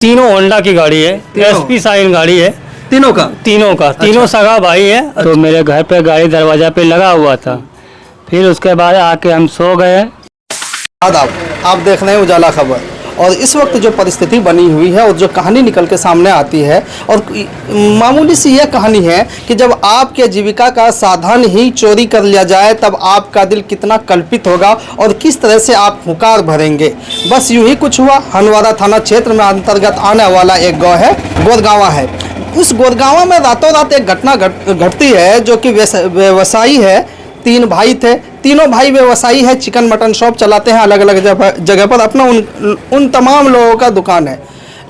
तीनों होंडा की गाड़ी है, एसपी शाइन गाड़ी है। तीनों सगा भाई है। तो मेरे घर पे गाड़ी दरवाजा पे लगा हुआ था। फिर उसके बाद आके हम सो गए। आप देख रहे हैं उजाला खबर और इस वक्त जो परिस्थिति बनी हुई है और जो कहानी निकल के सामने आती है और मामूली सी यह कहानी है कि जब आपके जीविका का साधन ही चोरी कर लिया जाए तब आपका दिल कितना कल्पित होगा और किस तरह से आप हुंकार भरेंगे। बस यूं ही कुछ हुआ। हंदवाड़ा थाना क्षेत्र में अंतर्गत आने वाला एक गाँव है, गोदगांवा है। उस गोदगांवा में रातों रात एक घटना घटती है जो कि व्यवसायी है। 3 भाई थे, तीनों भाई व्यवसायी है, चिकन मटन शॉप चलाते हैं अलग अलग जगह पर। अपना उन तमाम लोगों का दुकान है।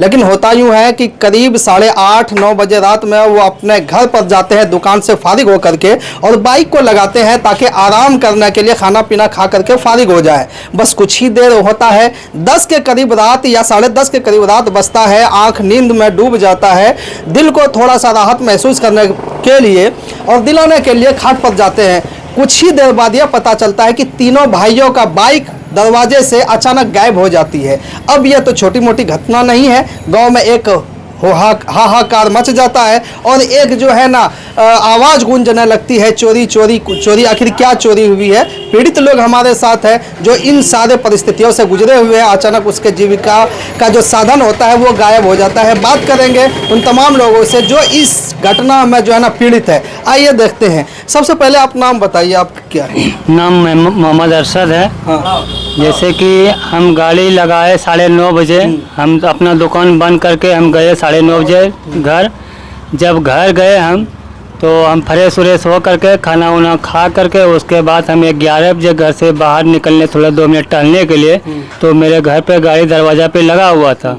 लेकिन होता यूँ है कि करीब 8:30-9 बजे रात में वो अपने घर पर जाते हैं दुकान से फारिग होकर के और बाइक को लगाते हैं ताकि आराम करने के लिए खाना पीना खा करके फारिग हो जाए। बस कुछ ही देर होता है, 10 के करीब रात या 10:30 के करीब रात बजता है। आँख नींद में डूब जाता है। दिल को थोड़ा सा राहत महसूस करने के लिए और दिलाने के लिए खाट पर जाते हैं। कुछ ही देर बाद यह पता चलता है कि तीनों भाइयों का बाइक दरवाजे से अचानक गायब हो जाती है। अब यह तो छोटी मोटी घटना नहीं है, गांव में एक हाहाकार मच जाता है और एक जो है ना आवाज़ गूंजने लगती है, चोरी चोरी चोरी। आखिर क्या चोरी हुई है? पीड़ित लोग हमारे साथ है जो इन सारे परिस्थितियों से गुजरे हुए हैं। अचानक उसके जीविका का जो साधन होता है वो गायब हो जाता है। बात करेंगे उन तमाम लोगों से जो इस घटना में जो है ना पीड़ित है। आइए देखते हैं। सबसे पहले आप नाम बताइए, आप क्या है? नाम मोहम्मद अरशद है। हाँ। जैसे कि हम गाड़ी लगाए 9:30 बजे, हम अपना दुकान बंद करके हम गए 9:30 बजे घर। जब घर गए हम तो हम फ्रेश व्रेश हो करके खाना वाना खा करके उसके बाद हम 11 बजे घर से बाहर निकलने थोड़ा 2 मिनट टहलने के लिए। तो मेरे घर पे गाड़ी दरवाज़ा पे लगा हुआ था।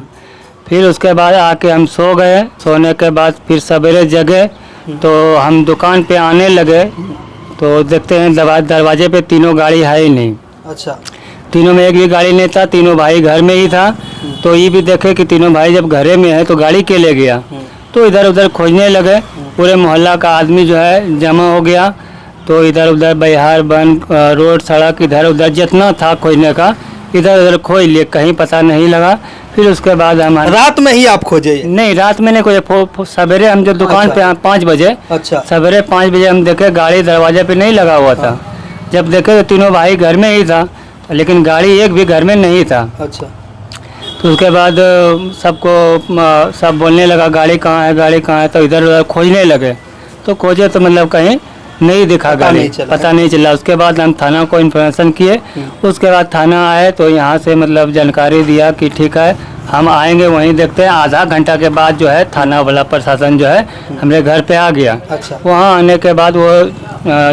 फिर उसके बाद आके हम सो गए। सोने के बाद फिर सवेरे जगे तो हम दुकान पे आने लगे तो देखते हैं दरवाजे पे तीनों गाड़ी है ही नहीं। अच्छा। तीनों में एक भी गाड़ी नहीं था, तीनों भाई घर में ही था। तो ये भी देखे कि तीनों भाई जब घरे में है तो गाड़ी के ले गया। तो इधर उधर खोजने लगे। पूरे मोहल्ला का आदमी जो है जमा हो गया। तो इधर उधर बिहार बन रोड सड़क इधर उधर जितना था खोजने का इधर उधर खोज लिए, कहीं पता नहीं लगा। फिर उसके बाद हम रात में ही आप खोजे? नहीं, रात में नहीं खोजे। सवेरे हम जो दुकान पे 5 बजे, अच्छा, सवेरे 5 बजे हम देखे गाड़ी दरवाजे पे नहीं लगा हुआ था। जब देखे तो तीनों भाई घर में ही था लेकिन गाड़ी एक भी घर में नहीं था। अच्छा। तो उसके बाद सबको सब बोलने लगा गाड़ी कहाँ है, गाड़ी कहाँ है। तो इधर उधर खोजने लगे तो खोजे तो मतलब कहीं नहीं दिखा गाड़ी, पता नहीं चला। उसके बाद हम थाना को इन्फॉर्मेशन किए। उसके बाद थाना आए तो यहाँ से मतलब जानकारी दिया कि ठीक है हम आएंगे, वहीं देखते हैं। आधा घंटा के बाद जो है थाना वाला प्रशासन जो है हमारे घर पे आ गया। अच्छा। वहाँ आने के बाद वो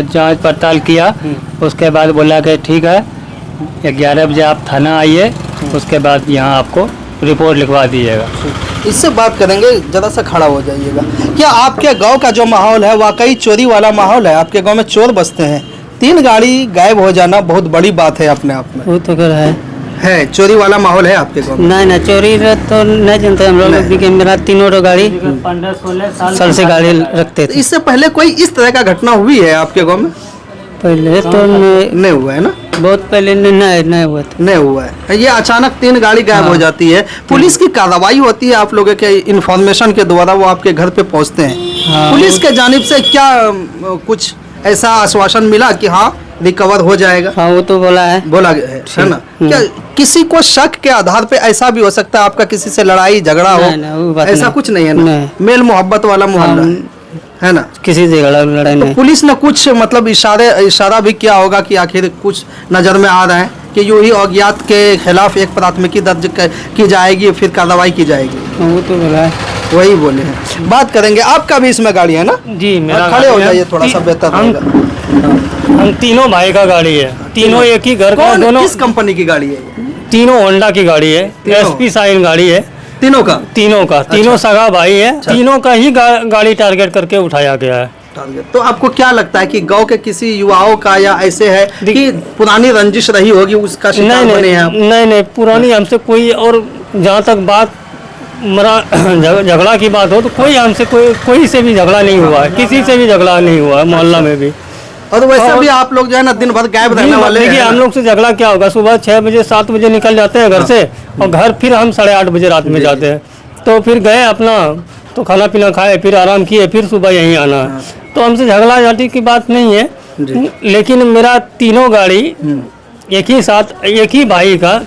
जांच पड़ताल किया। उसके बाद बोला कि ठीक है 11 बजे आप थाना आइए, उसके बाद यहाँ आपको रिपोर्ट लिखवा दीजिएगा। इससे बात करेंगे, ज़रा सा खड़ा हो जाइएगा। क्या आपके गांव का जो माहौल है वाकई चोरी वाला माहौल है? आपके गांव में चोर बसते हैं, 3 गाड़ी गायब हो जाना बहुत बड़ी बात है अपने आप में। वो तो कर है चोरी वाला माहौल है आपके गांव में? नहीं, चोरी तो नहीं जानते हम लोग। मेरा तीनों गाड़ी 15-16 साल से गाड़ी रखते थे। इससे पहले कोई इस तरह का घटना हुई है आपके गाँव में? पहले तो नहीं हुआ है ना? बहुत पहले नहीं हुआ था। नहीं हुआ है। ये अचानक 3 गाड़ी गायब हो जाती है। पुलिस की कार्रवाई होती है आप लोगों के इन्फॉर्मेशन के द्वारा, वो आपके घर पे पहुंचते हैं। पुलिस के जानिब से क्या कुछ ऐसा आश्वासन मिला कि हाँ रिकवर हो जाएगा? हाँ, वो तो बोला है ना? क्या किसी को शक के आधार पे ऐसा भी हो सकता है आपका किसी से लड़ाई झगड़ा हो? ऐसा कुछ नहीं है ना? मेल मोहब्बत वाला मोहल्ला है ना? किसी से लड़ाई नहीं। पुलिस ने कुछ मतलब इशारा भी किया होगा कि आखिर कुछ नज़र में आ रहा है कि यूं ही अज्ञात के खिलाफ एक प्राथमिकी दर्ज की जाएगी, फिर कार्रवाई की जाएगी? वो तो बोला है, वही बोले हैं। बात करेंगे, आपका भी इसमें गाड़ी है ना? जी, मेरा खड़े हो जाइए, थोड़ा सा बेहतर होगा। हम तीनों भाई का गाड़ी है, तीनों एक ही घर का। दोनों किस कंपनी की गाड़ी है? तीनों होंडा की गाड़ी है, एसपी शाइन गाड़ी है। तीनों का तीनों सगा भाई है। तीनों का ही गाड़ी टारगेट करके उठाया गया है। तो आपको क्या लगता है कि गांव के किसी युवाओं का या ऐसे है कि पुरानी रंजिश रही होगी उसका शिकार बने हैं आप? नहीं, पुरानी हमसे कोई, और जहाँ तक बात झगड़ा की बात हो तो कोई हमसे कोई से भी झगड़ा नहीं हुआ है, किसी से भी झगड़ा नहीं हुआ है मोहल्ला में भी। और वैसे भी आप लोग जो है ना दिन भर गायब रहने वाले हैं। हम लोग से झगड़ा क्या होगा? सुबह 6 बजे 7 बजे निकल जाते हैं घर से और घर फिर हम 8:30 बजे रात में जाते हैं। तो फिर गए अपना, तो खाना पीना खाए, फिर आराम किए, फिर सुबह यहीं आना है। तो हमसे झगड़ा झाटी की बात नहीं है, लेकिन मेरा तीनों गाड़ी एक ही साथ, एक ही भाई का,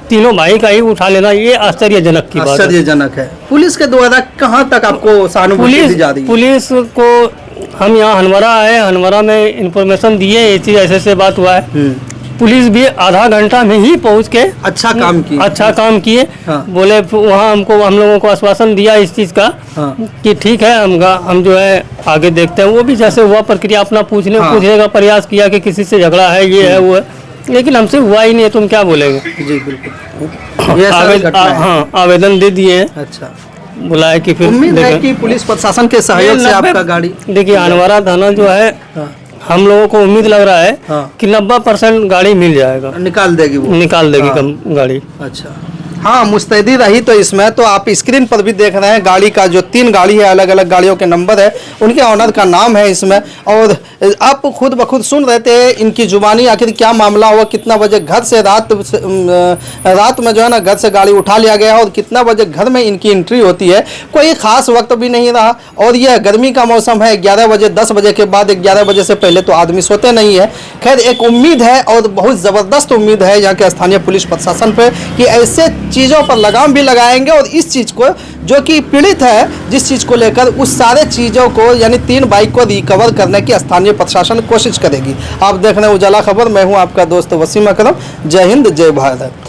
तीनों भाई का ही उठा लेना, ये आश्चर्यजनक की बात है। आश्चर्यजनक है। पुलिस के द्वारा कहाँ तक आपको सहानुभूति दी जा रही है? पुलिस को हम यहाँ हनवरा आए, हनवरा में इंफॉर्मेशन दिए, ये चीज़ ऐसे बात हुआ है। पुलिस भी आधा घंटा में ही पहुँच के अच्छा काम किए। हाँ। बोले वहाँ हम लोगों को आश्वासन दिया इस चीज़ का, हाँ। कि ठीक है, हम जो है आगे देखते हैं। वो भी जैसे हुआ प्रक्रिया अपना पूछने का प्रयास किया कि किसी से झगड़ा है, ये है वो है, लेकिन हमसे हुआ ही नहीं है, तुम क्या बोलेगे। जी बिल्कुल। हाँ, आवेदन दे दिए। अच्छा, बुलाए कि फिर उम्मीद है कि पुलिस प्रशासन के सहयोग से आपका गाड़ी, देखिए हनवरा थाना जो है, हम लोगों को उम्मीद लग रहा है कि 90% गाड़ी मिल जाएगा, निकाल देगी गाड़ी। अच्छा, हाँ, मुस्तैदी रही तो इसमें तो आप स्क्रीन पर भी देख रहे हैं गाड़ी का जो 3 गाड़ी है, अलग अलग गाड़ियों के नंबर है, उनके ऑनर का नाम है इसमें। और आप खुद ब खुद सुन रहे थे इनकी जुबानी, आखिर क्या मामला हुआ, कितना बजे घर से रात में जो है ना घर से गाड़ी उठा लिया गया और कितना बजे घर में इनकी एंट्री होती है, कोई खास वक्त भी नहीं रहा। और यह गर्मी का मौसम है, 11 बजे 10 बजे के बाद, 11 बजे से पहले तो आदमी सोते नहीं है। खैर, एक उम्मीद है और बहुत ज़बरदस्त उम्मीद है यहाँ के स्थानीय पुलिस प्रशासन पर कि ऐसे चीज़ों पर लगाम भी लगाएंगे और इस चीज़ को जो कि पीड़ित है जिस चीज़ को लेकर, उस सारे चीज़ों को यानी 3 बाइक को रिकवर करने की स्थानीय प्रशासन कोशिश करेगी। आप देख रहे हैं उजाला खबर, मैं हूं आपका दोस्त वसीम अकरम। जय हिंद, जय भारत।